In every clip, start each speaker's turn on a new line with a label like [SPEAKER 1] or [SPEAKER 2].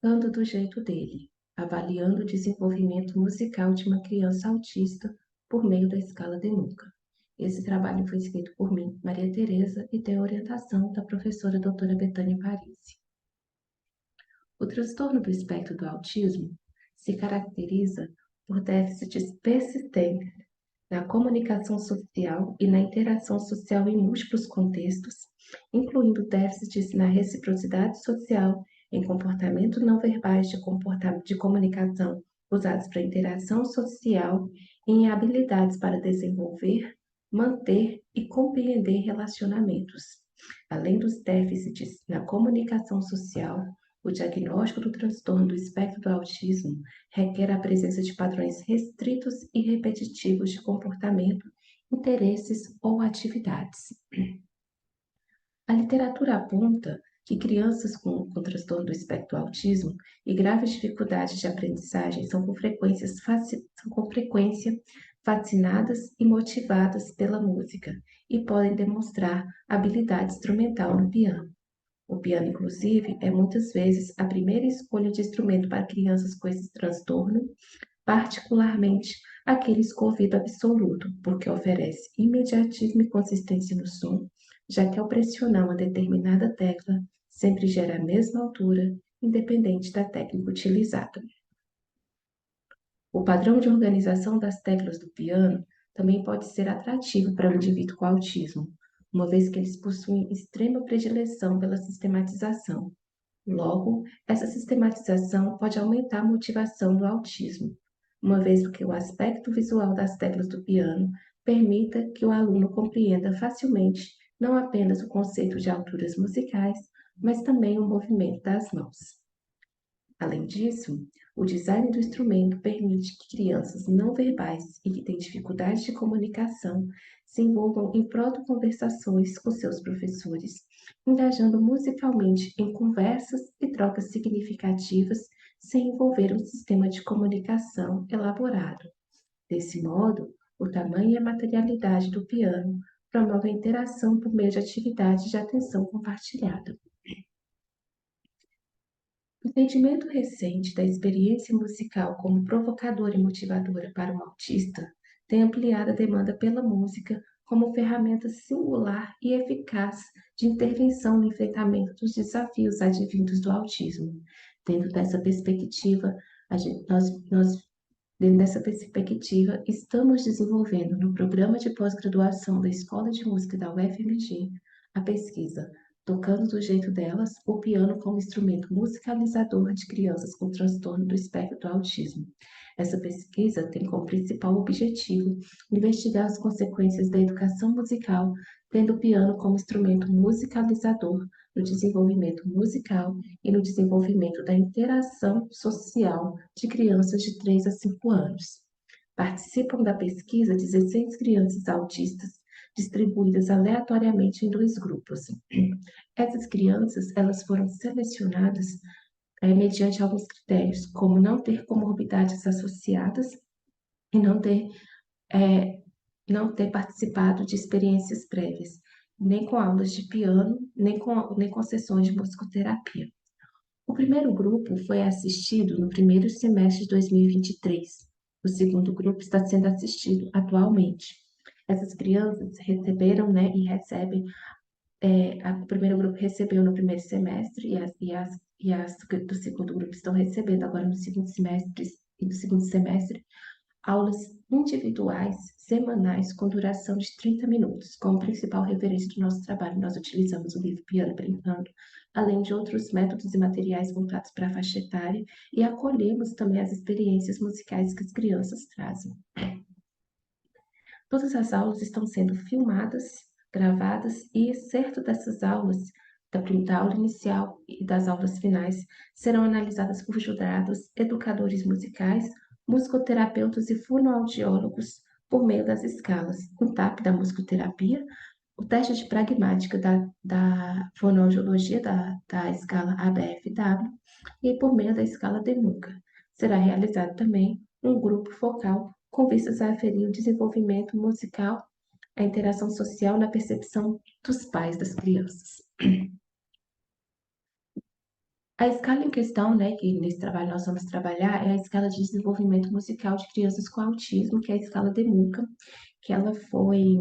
[SPEAKER 1] Dando do jeito dele, avaliando o desenvolvimento musical de uma criança autista por meio da escala de Muca. Esse trabalho foi escrito por mim, Maria Tereza, e tem a orientação da professora doutora Betânia Parisi. O transtorno do espectro do autismo se caracteriza por déficits persistentes na comunicação social e na interação social em múltiplos contextos, incluindo déficits na reciprocidade social, em comportamentos não verbais de comunicação usados para interação social e em habilidades para desenvolver, manter e compreender relacionamentos. Além dos déficits na comunicação social, o diagnóstico do transtorno do espectro do autismo requer a presença de padrões restritos e repetitivos de comportamento, interesses ou atividades. A literatura aponta que crianças com transtorno do espectro do autismo e graves dificuldades de aprendizagem são com frequência fascinadas e motivadas pela música e podem demonstrar habilidade instrumental no piano. O piano, inclusive, é muitas vezes a primeira escolha de instrumento para crianças com esse transtorno, particularmente aqueles com ouvido absoluto, porque oferece imediatismo e consistência no som, já que ao pressionar uma determinada tecla, sempre gera a mesma altura, independente da técnica utilizada. O padrão de organização das teclas do piano também pode ser atrativo para o indivíduo com autismo, uma vez que eles possuem extrema predileção pela sistematização. Logo, essa sistematização pode aumentar a motivação do autismo, uma vez que o aspecto visual das teclas do piano permita que o aluno compreenda facilmente não apenas o conceito de alturas musicais, mas também o movimento das mãos. Além disso, o design do instrumento permite que crianças não verbais e que têm dificuldades de comunicação se envolvam em proto-conversações com seus professores, engajando musicalmente em conversas e trocas significativas sem envolver um sistema de comunicação elaborado. Desse modo, o tamanho e a materialidade do piano promovem a interação por meio de atividades de atenção compartilhada. O entendimento recente da experiência musical como provocadora e motivadora para o autista tem ampliado a demanda pela música como ferramenta singular e eficaz de intervenção no enfrentamento dos desafios advindos do autismo. Dentro dessa perspectiva, dentro dessa perspectiva, estamos desenvolvendo no programa de pós-graduação da Escola de Música da UFMG a pesquisa Tocando do Jeito Delas, o piano como instrumento musicalizador de crianças com transtorno do espectro do autismo. Essa pesquisa tem como principal objetivo investigar as consequências da educação musical, tendo o piano como instrumento musicalizador no desenvolvimento musical e no desenvolvimento da interação social de crianças de 3 a 5 anos. Participam da pesquisa 16 crianças autistas distribuídas aleatoriamente em 2 grupos. Essas crianças, elas foram selecionadas mediante alguns critérios, como não ter comorbidades associadas e não ter participado de experiências prévias, nem com aulas de piano, nem com sessões de musicoterapia. O primeiro grupo foi assistido no primeiro semestre de 2023. O segundo grupo está sendo assistido atualmente. Essas crianças receberam, né, e recebem, o primeiro grupo recebeu no primeiro semestre e as do segundo grupo estão recebendo agora no segundo semestre e no segundo semestre aulas individuais, semanais, com duração de 30 minutos. Como principal referência do nosso trabalho, nós utilizamos o livro Piano Brincando, além de outros métodos e materiais voltados para a faixa etária, e acolhemos também as experiências musicais que as crianças trazem. Todas as aulas estão sendo filmadas, gravadas, e excerto dessas aulas, da aula inicial e das aulas finais, serão analisadas por jurados, educadores musicais, musicoterapeutas e fonoaudiólogos por meio das escalas, o TAP da musicoterapia, o teste de pragmática da fonoaudiologia da escala ABFW e por meio da escala DEMUCA. Será realizado também um grupo focal com vistas a aferir o desenvolvimento musical, a interação social na percepção dos pais das crianças. A escala em questão, né, que nesse trabalho nós vamos trabalhar, é a escala de desenvolvimento musical de crianças com autismo, que é a escala DEMUCA, que ela foi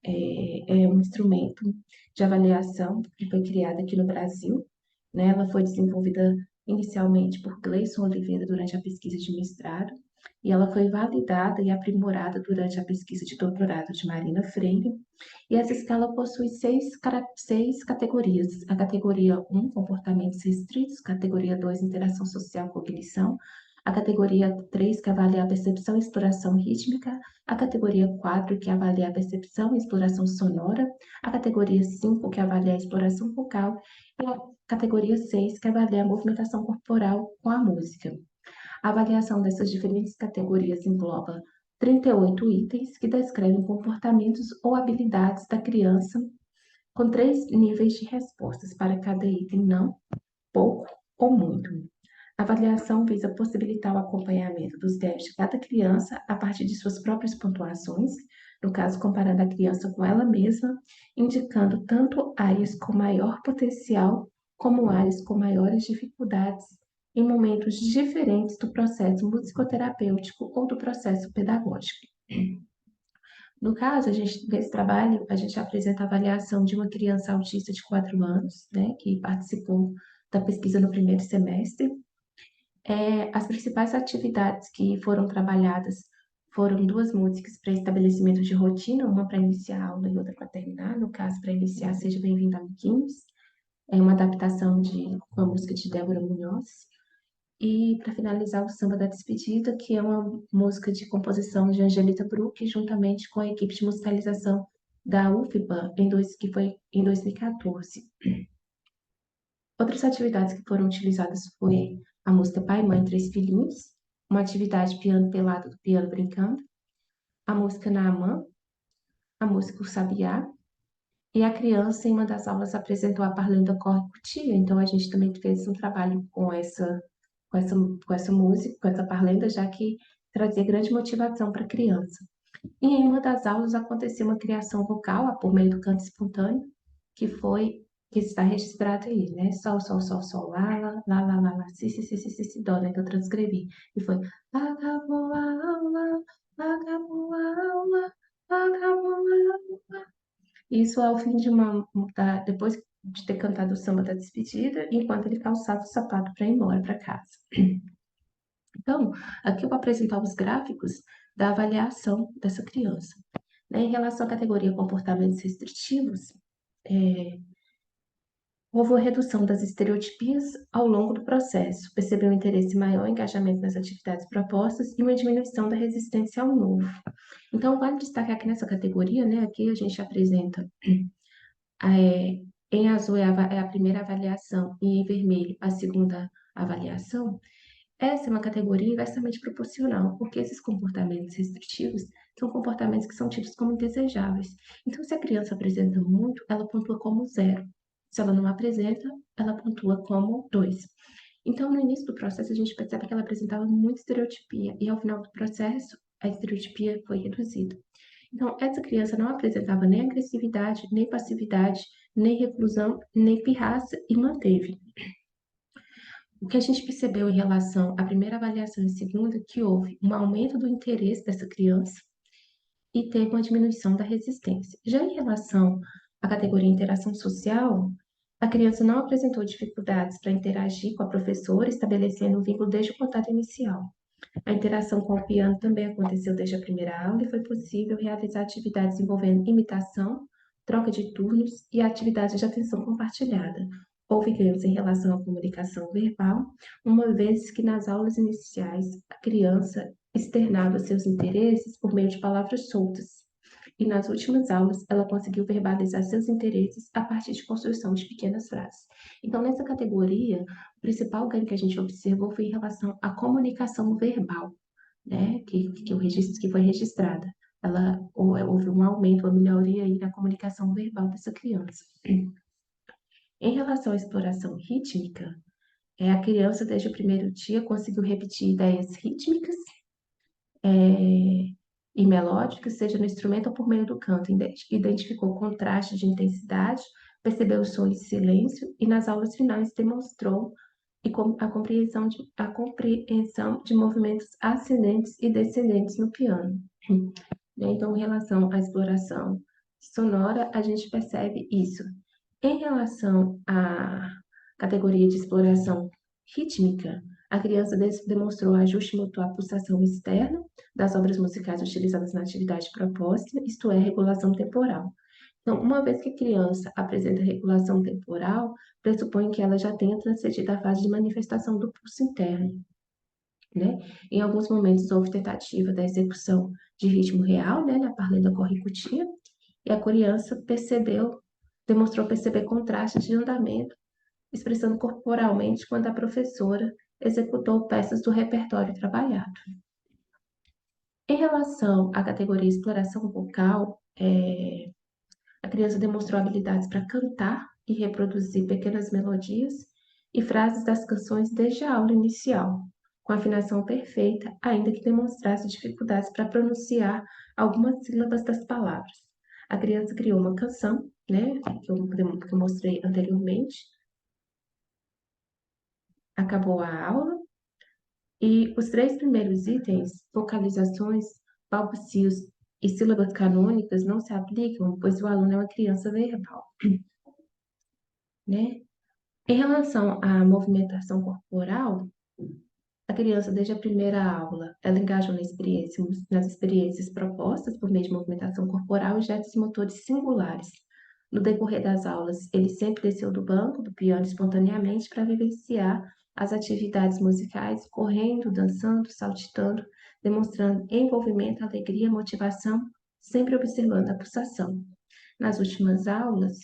[SPEAKER 1] um instrumento de avaliação que foi criada aqui no Brasil, né? Ela foi desenvolvida inicialmente por Gleison Oliveira durante a pesquisa de mestrado, e ela foi validada e aprimorada durante a pesquisa de doutorado de Marina Freire. E essa escala possui seis categorias. A categoria 1, comportamentos restritos; categoria 2, interação social, cognição; a categoria 3, que avalia a percepção e exploração rítmica; a categoria 4, que avalia a percepção e exploração sonora; a categoria 5, que avalia a exploração vocal; e a categoria 6, que avalia a movimentação corporal com a música. A avaliação dessas diferentes categorias engloba 38 itens que descrevem comportamentos ou habilidades da criança, com 3 níveis de respostas para cada item: não, pouco ou muito. A avaliação visa possibilitar o acompanhamento dos déficits de cada criança a partir de suas próprias pontuações, no caso, comparando a criança com ela mesma, indicando tanto áreas com maior potencial como áreas com maiores dificuldades em momentos diferentes do processo musicoterapêutico ou do processo pedagógico. No caso, nesse trabalho, a gente apresenta a avaliação de uma criança autista de 4 anos, né, que participou da pesquisa no primeiro semestre. As principais atividades que foram trabalhadas foram 2 músicas para estabelecimento de rotina, uma para iniciar a aula e outra para terminar. No caso, para iniciar, Seja Bem-vindo, Amiguinhos, é uma adaptação de uma música de Débora Munhoz. E para finalizar, o Samba da Despedida, que é uma música de composição de Angelita Bruck, juntamente com a equipe de musicalização da UFBA, que foi em 2014. Outras atividades que foram utilizadas foi a música Pai, Mãe, Três Filhinhos, uma atividade piano pelado do piano brincando, a música Naamã, a música O Sabiá, e a criança, em uma das aulas, apresentou a Parlenda Corre Cutia. Então, a gente também fez um trabalho com essa música, com essa parlenda, já que trazia grande motivação para a criança. E em uma das aulas aconteceu uma criação vocal por meio do canto espontâneo, que está registrado aí, né? Sol, sol, sol, sol, lá, si, dó, né? Que eu transcrevi. E foi: acabou a aula, acabou a aula, acabou a aula. Isso ao fim depois de ter cantado o samba da despedida, enquanto ele calçava o sapato para ir embora para casa. Então, aqui eu vou apresentar os gráficos da avaliação dessa criança. Né? Em relação à categoria comportamentos restritivos, houve uma redução das estereotipias ao longo do processo, percebeu um interesse maior em engajamento nas atividades propostas e uma diminuição da resistência ao novo. Então, vale destacar que nessa categoria, né, aqui a gente apresenta, em azul é a primeira avaliação e em vermelho a segunda avaliação. Essa é uma categoria inversamente proporcional, porque esses comportamentos restritivos são comportamentos que são tidos como indesejáveis. Então, se a criança apresenta muito, ela pontua como 0. Se ela não apresenta, ela pontua como 2. Então, no início do processo, a gente percebe que ela apresentava muita estereotipia, e ao final do processo, a estereotipia foi reduzida. Então, essa criança não apresentava nem agressividade, nem passividade, nem reclusão, nem pirraça, e manteve. O que a gente percebeu em relação à primeira avaliação e à segunda, que houve um aumento do interesse dessa criança e teve uma diminuição da resistência. Já em relação à categoria interação social, a criança não apresentou dificuldades para interagir com a professora, estabelecendo um vínculo desde o contato inicial. A interação com o piano também aconteceu desde a primeira aula e foi possível realizar atividades envolvendo imitação, troca de turnos e atividades de atenção compartilhada. Houve ganhos em relação à comunicação verbal, uma vez que nas aulas iniciais a criança externava seus interesses por meio de palavras soltas, e nas últimas aulas ela conseguiu verbalizar seus interesses a partir de construção de pequenas frases. Então, nessa categoria, o principal ganho que a gente observou foi em relação à comunicação verbal, né, que foi registrada. Houve um aumento, uma melhoria aí na comunicação verbal dessa criança. Em relação à exploração rítmica, a criança, desde o primeiro dia, conseguiu repetir ideias rítmicas e melódicas, seja no instrumento ou por meio do canto. Identificou contraste de intensidade, percebeu o som e silêncio, e nas aulas finais demonstrou e a compreensão de movimentos ascendentes e descendentes no piano. Então, em relação à exploração sonora, a gente percebe isso. Em relação à categoria de exploração rítmica, a criança demonstrou ajuste motor à pulsação externa das obras musicais utilizadas na atividade proposta, isto é, regulação temporal. Então, uma vez que a criança apresenta regulação temporal, pressupõe que ela já tenha transcendido a fase de manifestação do pulso interno, né? Em alguns momentos houve tentativa da execução de ritmo real, né, na parlenda corricutia, e a criança demonstrou perceber contrastes de andamento, expressando corporalmente quando a professora executou peças do repertório trabalhado. Em relação à categoria exploração vocal, a criança demonstrou habilidades para cantar e reproduzir pequenas melodias e frases das canções desde a aula inicial, com afinação perfeita, ainda que demonstrasse dificuldades para pronunciar algumas sílabas das palavras. A criança criou uma canção, né, que eu mostrei anteriormente. Acabou a aula e os 3 primeiros itens, vocalizações, balbucios e sílabas canônicas, não se aplicam, pois o aluno é uma criança verbal, né? Em relação à movimentação corporal, a criança, desde a primeira aula, ela engajou nas experiências propostas por meio de movimentação corporal e gestos motores singulares. No decorrer das aulas, ele sempre desceu do banco do piano espontaneamente para vivenciar as atividades musicais, correndo, dançando, saltitando, demonstrando envolvimento, alegria, motivação, sempre observando a pulsação. Nas últimas aulas,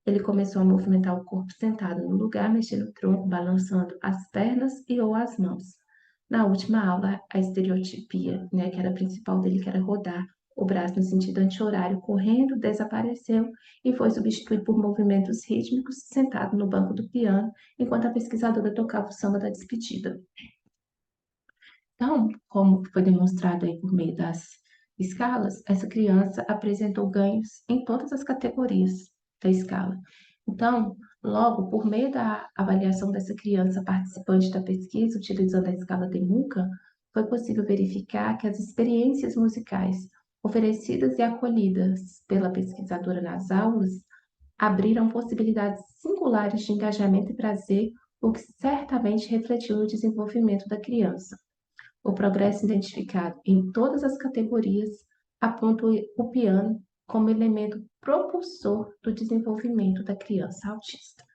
[SPEAKER 1] ele começou a movimentar o corpo sentado no lugar, mexendo o tronco, balançando as pernas e ou as mãos. Na última aula, a estereotipia, né, que era a principal dele, que era rodar o braço no sentido anti-horário, correndo, desapareceu e foi substituído por movimentos rítmicos, sentado no banco do piano, enquanto a pesquisadora tocava o samba da despedida. Então, como foi demonstrado aí por meio das escalas, essa criança apresentou ganhos em todas as categorias da escala. Então, logo, por meio da avaliação dessa criança participante da pesquisa, utilizando a escala de Muca, foi possível verificar que as experiências musicais oferecidas e acolhidas pela pesquisadora nas aulas abriram possibilidades singulares de engajamento e prazer, o que certamente refletiu no desenvolvimento da criança. O progresso identificado em todas as categorias aponta o piano como elemento propulsor do desenvolvimento da criança autista.